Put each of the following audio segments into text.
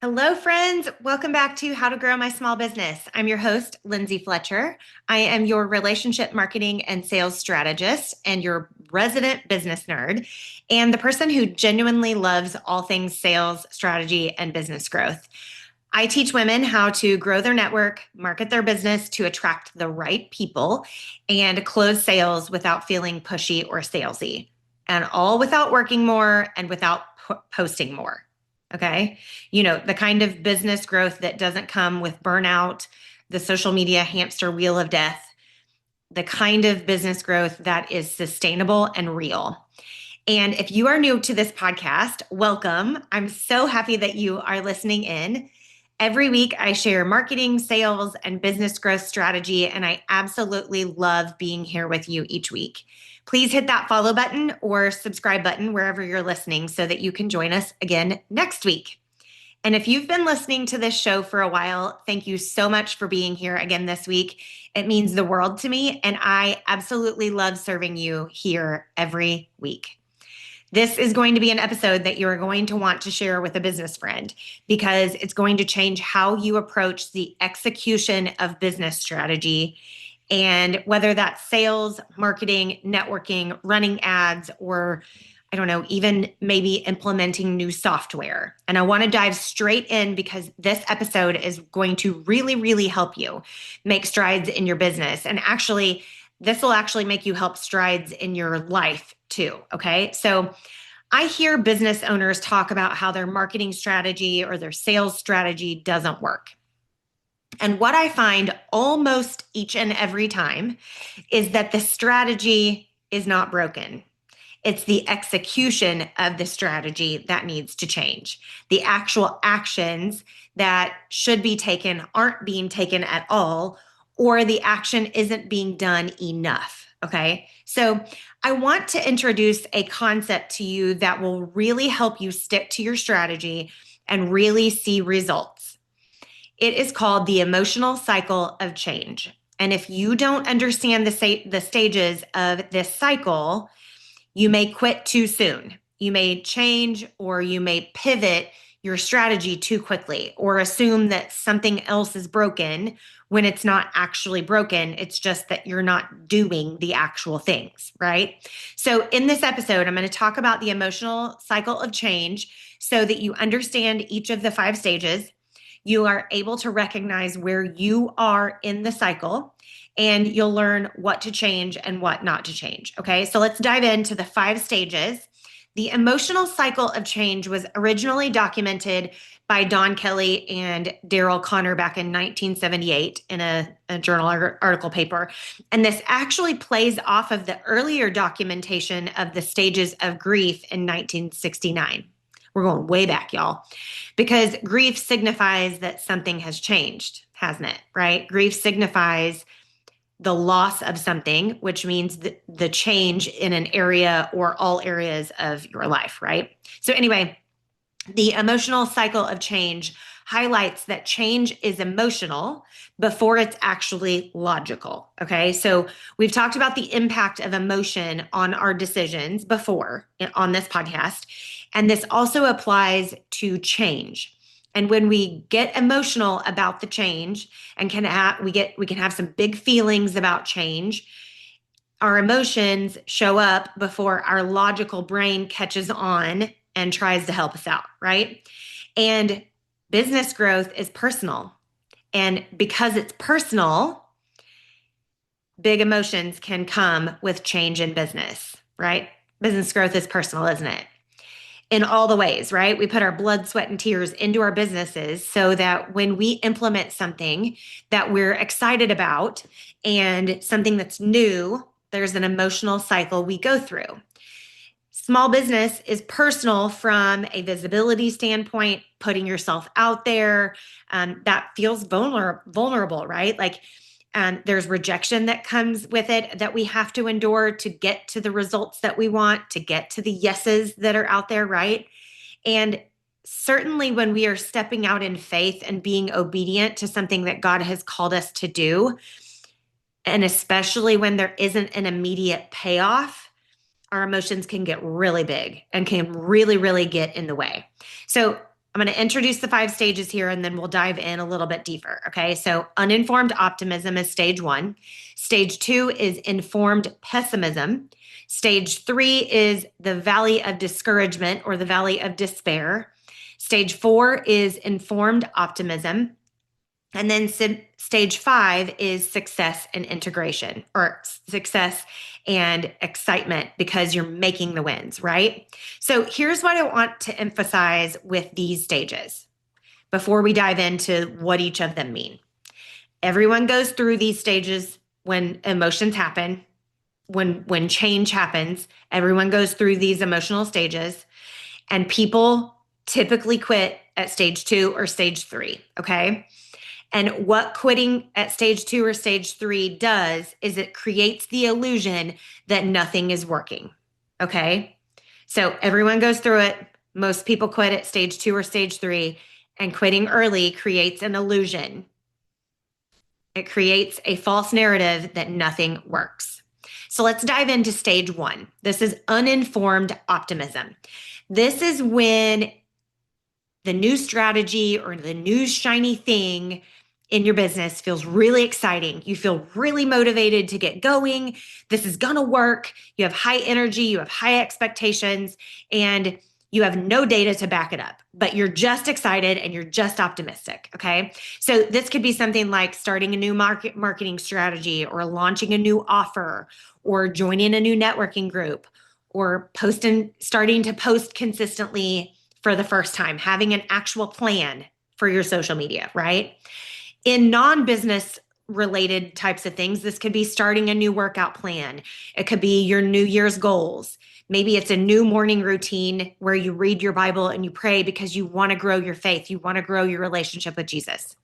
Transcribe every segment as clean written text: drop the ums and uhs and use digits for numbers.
Hello, friends. Welcome back to How to Grow My Small Business. I'm your host, Lindsay Fletcher. I am your relationship marketing and sales strategist and your resident business nerd, and the person who genuinely loves all things sales, strategy, and business growth. I teach women how to grow their network, market their business to attract the right people, and close sales without feeling pushy or salesy, and all without working more and without posting more. Okay. The kind of business growth that doesn't come with burnout, the social media hamster wheel of death, the kind of business growth that is sustainable and real. And if you are new to this podcast, welcome. I'm so happy that you are listening in. Every week, I share marketing, sales, and business growth strategy, and I absolutely love being here with you each week. Please hit that follow button or subscribe button wherever you're listening so that you can join us again next week. And if you've been listening to this show for a while, thank you so much for being here again this week. It means the world to me, and I absolutely love serving you here every week. This is going to be an episode that you're going to want to share with a business friend because it's going to change how you approach the execution of business strategy. And whether that's sales, marketing, networking, running ads, or I don't know, even maybe implementing new software. And I want to dive straight in because this episode is going to really, really help you make strides in your business. And actually, this will actually make you help strides in your life too. Okay. So I hear business owners talk about how their marketing strategy or their sales strategy doesn't work. And what I find almost each and every time is that the strategy is not broken. It's the execution of the strategy that needs to change. The actual actions that should be taken aren't being taken at all, or the action isn't being done enough. Okay. So I want to introduce a concept to you that will really help you stick to your strategy and really see results. It is called the emotional cycle of change. And if you don't understand the stages of this cycle, you may quit too soon. You may change or you may pivot your strategy too quickly or assume that something else is broken when it's not actually broken. It's just that you're not doing the actual things, right? So in this episode, I'm going to talk about the emotional cycle of change so that you understand each of the 5 stages. You are able to recognize where you are in the cycle, and you'll learn what to change and what not to change. Okay, so let's dive into the 5 stages. The emotional cycle of change was originally documented by Don Kelly and Daryl Connor back in 1978 in a journal article paper. And this actually plays off of the earlier documentation of the stages of grief in 1969. We're going way back, y'all, because grief signifies that something has changed, hasn't it? Right? Grief signifies the loss of something, which means the change in an area or all areas of your life, right? So, anyway, the emotional cycle of change highlights that change is emotional before it's actually logical. Okay. So, we've talked about the impact of emotion on our decisions before on this podcast. And this also applies to change. And when we get emotional about the change and we can have some big feelings about change, our emotions show up before our logical brain catches on and tries to help us out, right? And business growth is personal. And because it's personal, big emotions can come with change in business, right? Business growth is personal, isn't it? In all the ways, right? We put our blood, sweat, and tears into our businesses so that when we implement something that we're excited about and something that's new, there's an emotional cycle we go through. Small business is personal from a visibility standpoint, putting yourself out there. That feels vulnerable, right? Like there's rejection that comes with it that we have to endure to get to the results that we want, to get to the yeses that are out there, right? And certainly when we are stepping out in faith and being obedient to something that God has called us to do, and especially when there isn't an immediate payoff, our emotions can get really big and can really, really get in the way. So I'm going to introduce the 5 stages here and then we'll dive in a little bit deeper. Okay. So uninformed optimism is stage 1. Stage 2 is informed pessimism. Stage 3 is the valley of discouragement or the valley of despair. Stage 4 is informed optimism. And then stage 5 is success and integration, or success and excitement because you're making the wins, right? So here's what I want to emphasize with these stages before we dive into what each of them mean. Everyone goes through these stages when emotions happen, when change happens. Everyone goes through these emotional stages, and people typically quit at stage 2 or stage 3, okay? And what quitting at stage 2 or stage 3 does is it creates the illusion that nothing is working. Okay. So everyone goes through it. Most people quit at stage 2 or stage 3, and quitting early creates an illusion. It creates a false narrative that nothing works. So let's dive into stage 1. This is uninformed optimism. This is when the new strategy or the new shiny thing in your business feels really exciting. You feel really motivated to get going. This is going to work. You have high energy, you have high expectations, and you have no data to back it up, but you're just excited and you're just optimistic. Okay. So this could be something like starting a new marketing strategy, or launching a new offer, or joining a new networking group, or starting to post consistently for the first time, having an actual plan for your social media, right? In non-business related types of things, this could be starting a new workout plan. It could be your New Year's goals. Maybe it's a new morning routine where you read your Bible and you pray because you want to grow your faith. You want to grow your relationship with Jesus.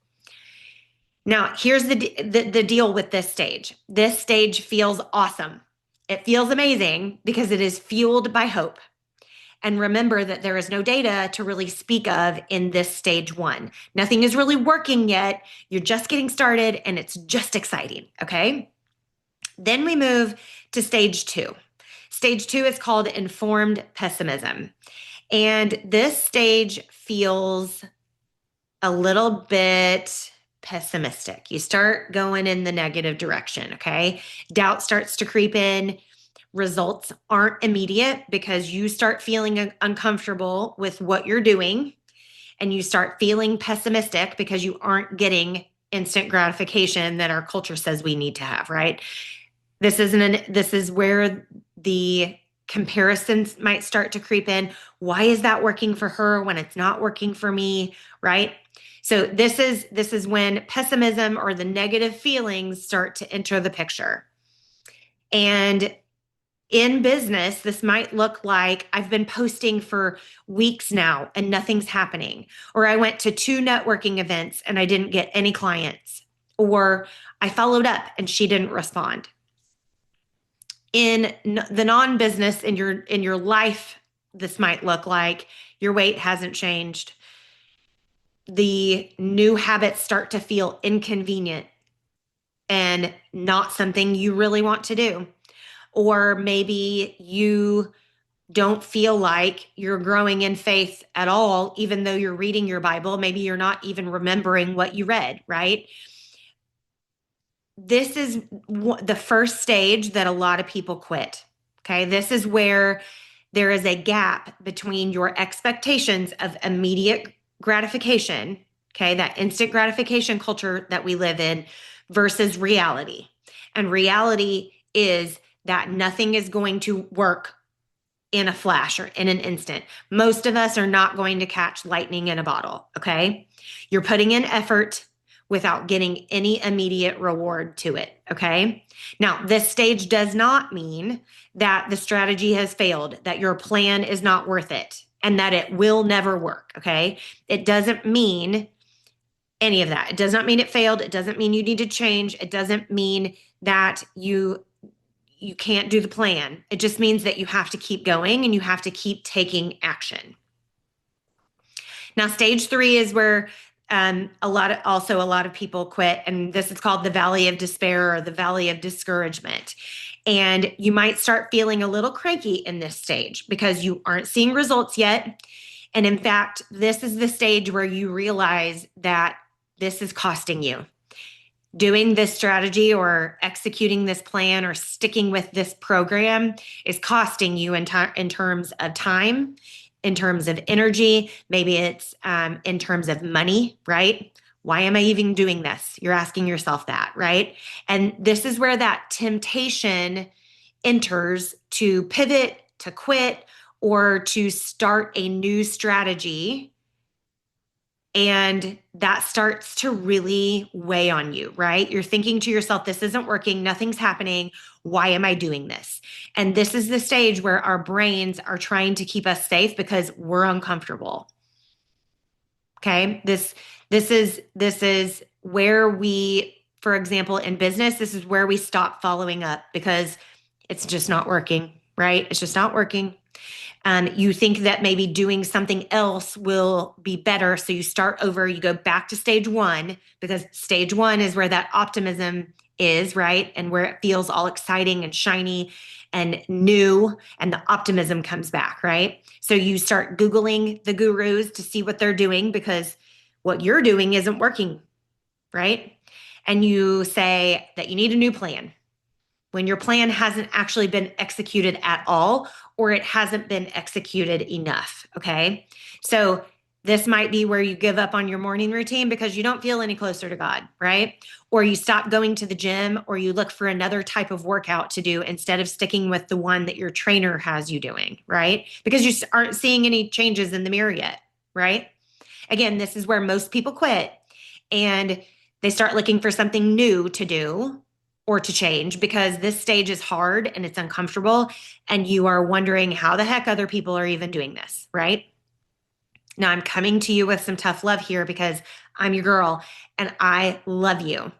Now, here's the deal with this stage. This stage feels awesome. It feels amazing because it is fueled by hope. And remember that there is no data to really speak of in this stage 1. Nothing is really working yet. You're just getting started and it's just exciting, okay? Then we move to stage 2. Stage 2 is called informed pessimism. And this stage feels a little bit pessimistic. You start going in the negative direction, okay? Doubt starts to creep in. Results aren't immediate because you start feeling uncomfortable with what you're doing, and you start feeling pessimistic because you aren't getting instant gratification that our culture says we need to have, right? This is where the comparisons might start to creep in. Why is that working for her when it's not working for me, right? So this is when pessimism or the negative feelings start to enter the picture. And in business, this might look like I've been posting for weeks now and nothing's happening. Or I went to 2 networking events and I didn't get any clients. Or I followed up and she didn't respond. In the non-business in your life, this might look like your weight hasn't changed. The new habits start to feel inconvenient and not something you really want to do. Or maybe you don't feel like you're growing in faith at all, even though you're reading your Bible. Maybe you're not even remembering what you read, right? This is the first stage that a lot of people quit. Okay. This is where there is a gap between your expectations of immediate gratification, okay, that instant gratification culture that we live in, versus reality. And reality is that nothing is going to work in a flash or in an instant. Most of us are not going to catch lightning in a bottle, okay? You're putting in effort without getting any immediate reward to it, okay? Now, this stage does not mean that the strategy has failed, that your plan is not worth it, and that it will never work, okay? It doesn't mean any of that. It does not mean it failed. It doesn't mean you need to change. It doesn't mean that you can't do the plan. It just means that you have to keep going and you have to keep taking action. Now, stage 3 is where a lot of people quit, and this is called the valley of despair or the valley of discouragement. And you might start feeling a little cranky in this stage because you aren't seeing results yet, And in fact, this is the stage where you realize that this is costing you. Doing this strategy or executing this plan or sticking with this program is costing you in terms of time, in terms of energy. Maybe it's in terms of money, right? Why am I even doing this? You're asking yourself that, right? And this is where that temptation enters to pivot, to quit, or to start a new strategy. And that starts to really weigh on you, right? You're thinking to yourself, this isn't working, nothing's happening. Why am I doing this? And this is the stage where our brains are trying to keep us safe because we're uncomfortable. Okay? This is where we, for example, in business, this is where we stop following up because it's just not working, right? It's just not working. You think that maybe doing something else will be better. So you start over, you go back to stage one, because stage one is where that optimism is, right? And where it feels all exciting and shiny and new, and the optimism comes back, right? So you start Googling the gurus to see what they're doing because what you're doing isn't working, right? And you say that you need a new plan when your plan hasn't actually been executed at all, or it hasn't been executed enough. Okay. So this might be where you give up on your morning routine because you don't feel any closer to God, right? Or you stop going to the gym, or you look for another type of workout to do instead of sticking with the one that your trainer has you doing, right? Because you aren't seeing any changes in the mirror yet, right? Again, this is where most people quit and they start looking for something new to do or to change because this stage is hard and it's uncomfortable and you are wondering how the heck other people are even doing this, right? Now I'm coming to you with some tough love here because I'm your girl and I love you.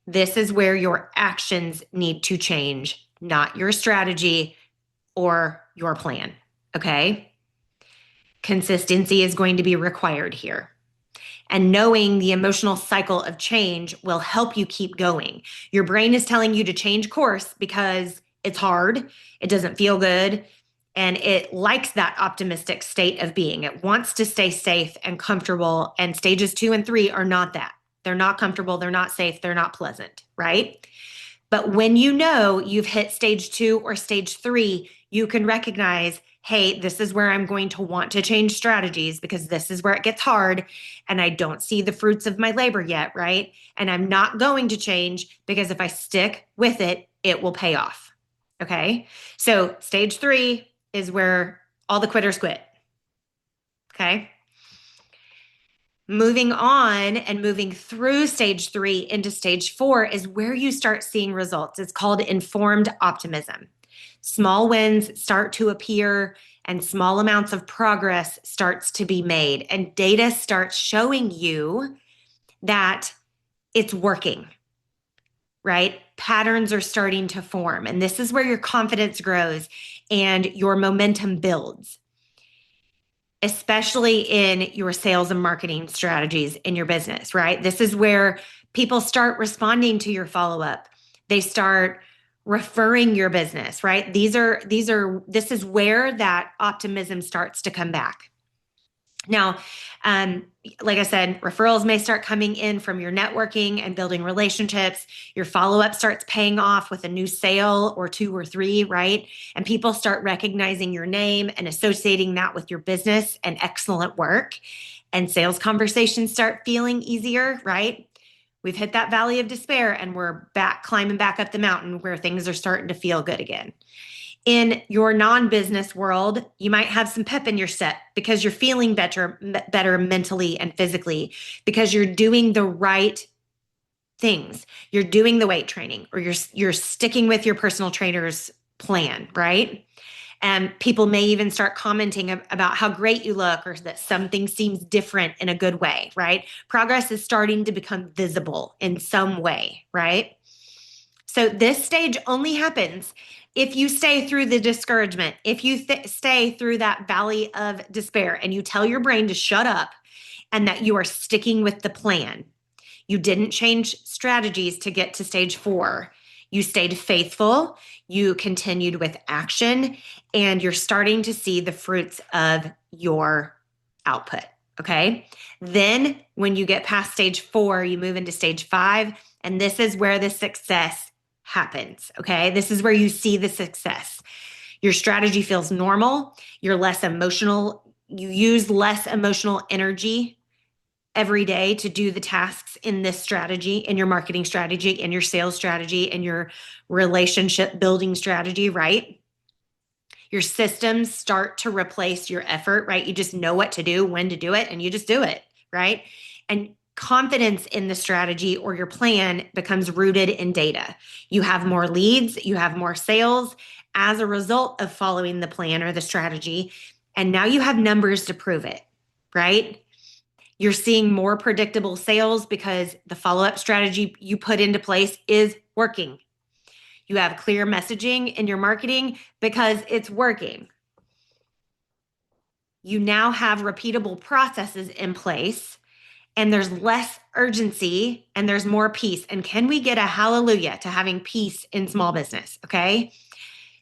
This is where your actions need to change, not your strategy or your plan, okay? Consistency is going to be required here. And knowing the emotional cycle of change will help you keep going. Your brain is telling you to change course because it's hard, it doesn't feel good, and it likes that optimistic state of being. It wants to stay safe and comfortable. And stages 2 and 3 are not that. They're not comfortable, they're not safe, they're not pleasant, right? But when you know you've hit stage 2 or stage 3, you can recognize, hey, this is where I'm going to want to change strategies because this is where it gets hard and I don't see the fruits of my labor yet, right? And I'm not going to change because if I stick with it, it will pay off. Okay. So stage 3 is where all the quitters quit. Okay. Moving on and moving through stage 3 into stage 4 is where you start seeing results. It's called informed optimism. Small wins start to appear and small amounts of progress starts to be made, and data starts showing you that it's working, right? Patterns are starting to form, and this is where your confidence grows and your momentum builds, especially in your sales and marketing strategies in your business, right? This is where people start responding to your follow-up. They start referring your business, right? This is where that optimism starts to come back. Now, like I said, referrals may start coming in from your networking and building relationships. Your follow-up starts paying off with a new sale or 2 or 3, right? And people start recognizing your name and associating that with your business and excellent work. And sales conversations start feeling easier, right? We've hit that valley of despair and we're back climbing back up the mountain where things are starting to feel good again. In your non-business world, you might have some pep in your step because you're feeling better mentally and physically because you're doing the right things. You're doing the weight training or you're sticking with your personal trainer's plan, right? And people may even start commenting about how great you look or that something seems different in a good way, right? Progress is starting to become visible in some way, right? So this stage only happens if you stay through the discouragement, if you stay through that valley of despair and you tell your brain to shut up and that you are sticking with the plan. You didn't change strategies to get to stage 4. You stayed faithful, you continued with action, and you're starting to see the fruits of your output. Okay. Then when you get past stage 4, you move into stage 5, and this is where the success happens. Okay. This is where you see the success. Your strategy feels normal. You're less emotional. You use less emotional energy every day to do the tasks in this strategy, in your marketing strategy, in your sales strategy, in your relationship building strategy, right? Your systems start to replace your effort, right? You just know what to do, when to do it, and you just do it, right? And confidence in the strategy or your plan becomes rooted in data. You have more leads, you have more sales as a result of following the plan or the strategy. And now you have numbers to prove it, right? You're seeing more predictable sales because the follow-up strategy you put into place is working. You have clear messaging in your marketing because it's working. You now have repeatable processes in place, and there's less urgency and there's more peace. And can we get a hallelujah to having peace in small business? Okay.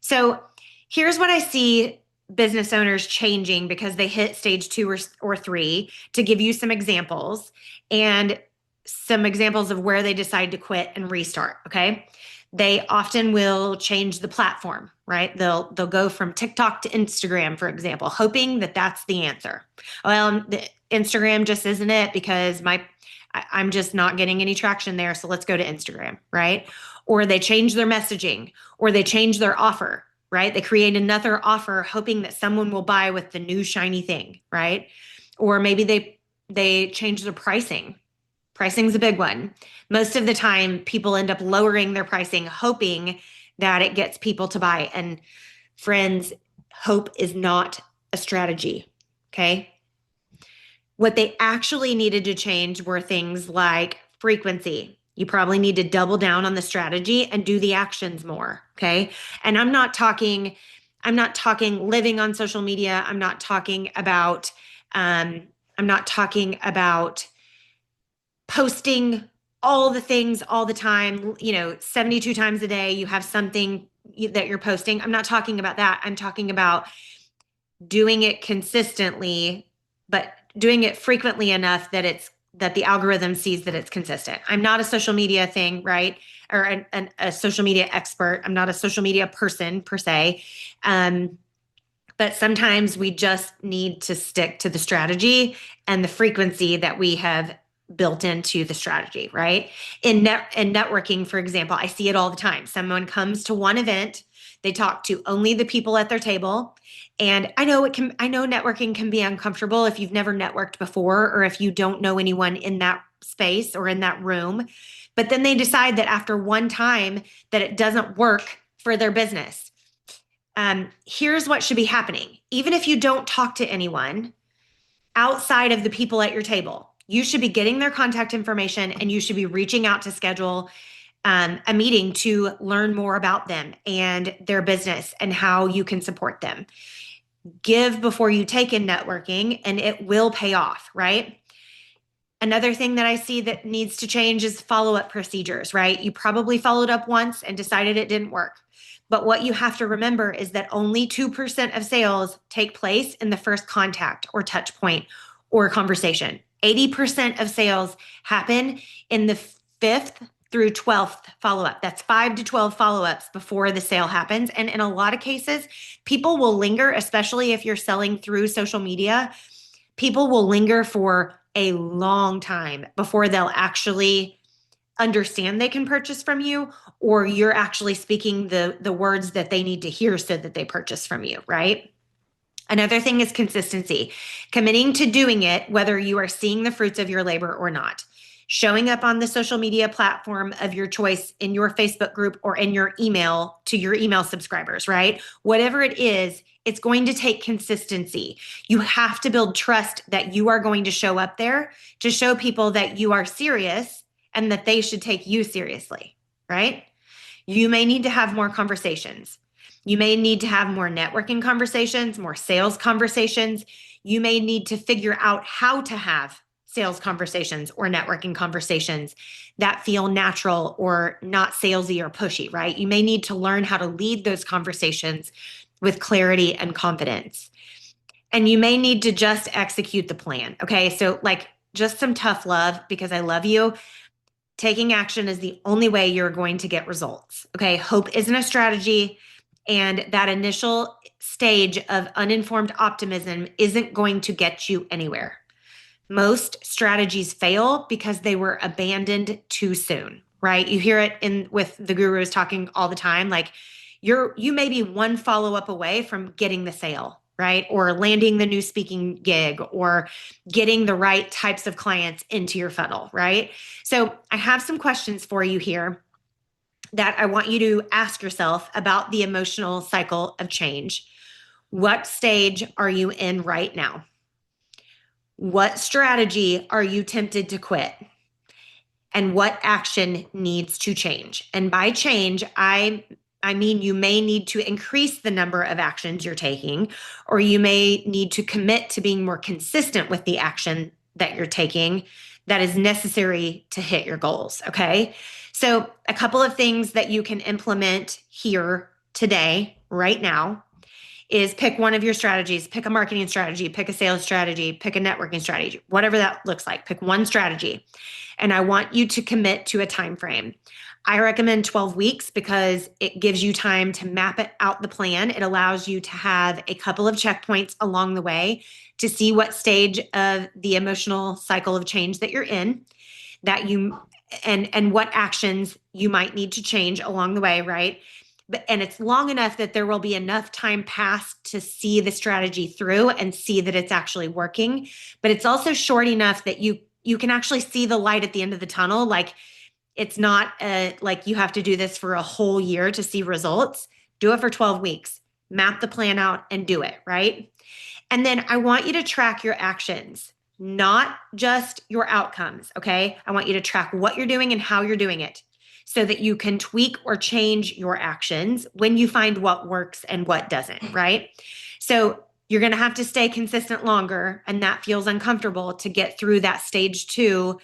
So here's what I see business owners changing because they hit stage 2 or 3, to give you some examples and some examples of where they decide to quit and restart. Okay. They often will change the platform, right? They'll go from TikTok to Instagram, for example, hoping that that's the answer. Well, the Instagram just isn't it because I'm just not getting any traction there. So let's go to Instagram, right? Or they change their messaging, or they change their offer, right? They create another offer hoping that someone will buy with the new shiny thing, right? Or maybe they change their pricing. Pricing's a big one. Most of the time, people end up lowering their pricing, hoping that it gets people to buy. And friends, hope is not a strategy, okay? What they actually needed to change were things like frequency. You probably need to double down on the strategy and do the actions more, okay? And I'm not talking living on social media. I'm not talking about posting all the things all the time, 72 times a day, you have something that you're posting. I'm not talking about that. I'm talking about doing it consistently, but doing it frequently enough that the algorithm sees that it's consistent. I'm not a social media thing, right? Or a social media expert. I'm not a social media person per se. But sometimes we just need to stick to the strategy and the frequency that we have built into the strategy, right? In networking, for example, I see it all the time. Someone comes to one event, they talk to only the people at their table. And I know networking can be uncomfortable if you've never networked before, or if you don't know anyone in that space or in that room. But then they decide that after one time that it doesn't work for their business. Here's what should be happening. Even if you don't talk to anyone outside of the people at your table, you should be getting their contact information, and you should be reaching out to schedule a meeting to learn more about them and their business and how you can support them. Give before you take in networking, and it will pay off, right? Another thing that I see that needs to change is follow-up procedures, right? You probably followed up once and decided it didn't work. But what you have to remember is that only 2% of sales take place in the first contact or touch point or conversation. 80% of sales happen in the 5th through 12th follow-up. That's 5 to 12 follow-ups before the sale happens. And in a lot of cases, people will linger, especially if you're selling through social media. People will linger for a long time before they'll actually understand they can purchase from you, or you're actually speaking the words that they need to hear so that they purchase from you, right? Another thing is consistency, committing to doing it, whether you are seeing the fruits of your labor or not. Showing up on the social media platform of your choice, in your Facebook group or in your email to your email subscribers, right? Whatever it is, it's going to take consistency. You have to build trust that you are going to show up there to show people that you are serious and that they should take you seriously, right? You may need to have more conversations. You may need to have more networking conversations, more sales conversations. You may need to figure out how to have sales conversations or networking conversations that feel natural or not salesy or pushy, right? You may need to learn how to lead those conversations with clarity and confidence. And you may need to just execute the plan. Okay. So, like, just some tough love because I love you. Taking action is the only way you're going to get results. Okay. Hope isn't a strategy. And that initial stage of uninformed optimism isn't going to get you anywhere. Most strategies fail because they were abandoned too soon, right? You hear it in with the gurus talking all the time, like you may be one follow-up away from getting the sale, right? Or landing the new speaking gig or getting the right types of clients into your funnel, right? So I have some questions for you here that I want you to ask yourself about the emotional cycle of change. What stage are you in right now? What strategy are you tempted to quit? And what action needs to change? And by change, I mean you may need to increase the number of actions you're taking, or you may need to commit to being more consistent with the action that you're taking that is necessary to hit your goals. Okay. So, a couple of things that you can implement here today, right now, is pick one of your strategies, pick a marketing strategy, pick a sales strategy, pick a networking strategy, whatever that looks like. Pick one strategy. And I want you to commit to a time frame. I recommend 12 weeks because it gives you time to map it out the plan. It allows you to have a couple of checkpoints along the way to see what stage of the emotional cycle of change that you're in, that you and what actions you might need to change along the way, right? And it's long enough that there will be enough time passed to see the strategy through and see that it's actually working. But it's also short enough that you can actually see the light at the end of the tunnel. Like, it's not like you have to do this for a whole year to see results. Do it for 12 weeks. Map the plan out and do it, right? And then I want you to track your actions, not just your outcomes, okay? I want you to track what you're doing and how you're doing it so that you can tweak or change your actions when you find what works and what doesn't, right? So you're going to have to stay consistent longer, and that feels uncomfortable to get through that stage 2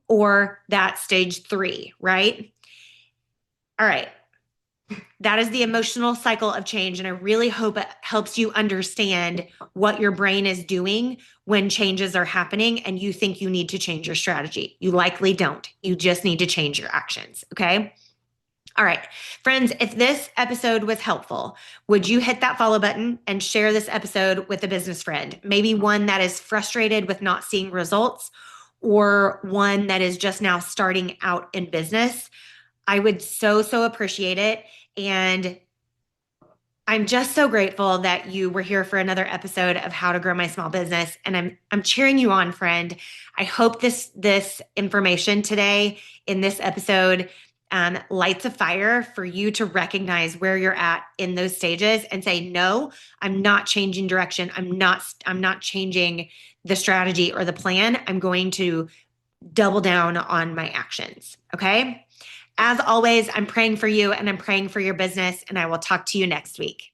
or that stage 3, right? All right. That is the emotional cycle of change. And I really hope it helps you understand what your brain is doing when changes are happening and you think you need to change your strategy. You likely don't. You just need to change your actions. Okay. All right. Friends, if this episode was helpful, would you hit that follow button and share this episode with a business friend? Maybe one that is frustrated with not seeing results or one that is just now starting out in business. I would so appreciate it. And I'm just so grateful that you were here for another episode of How to Grow My Small Business. And I'm cheering you on, friend. I hope this information today in this episode lights a fire for you to recognize where you're at in those stages and say, no, I'm not changing direction. I'm not changing the strategy or the plan. I'm going to double down on my actions. Okay. As always, I'm praying for you and I'm praying for your business, and I will talk to you next week.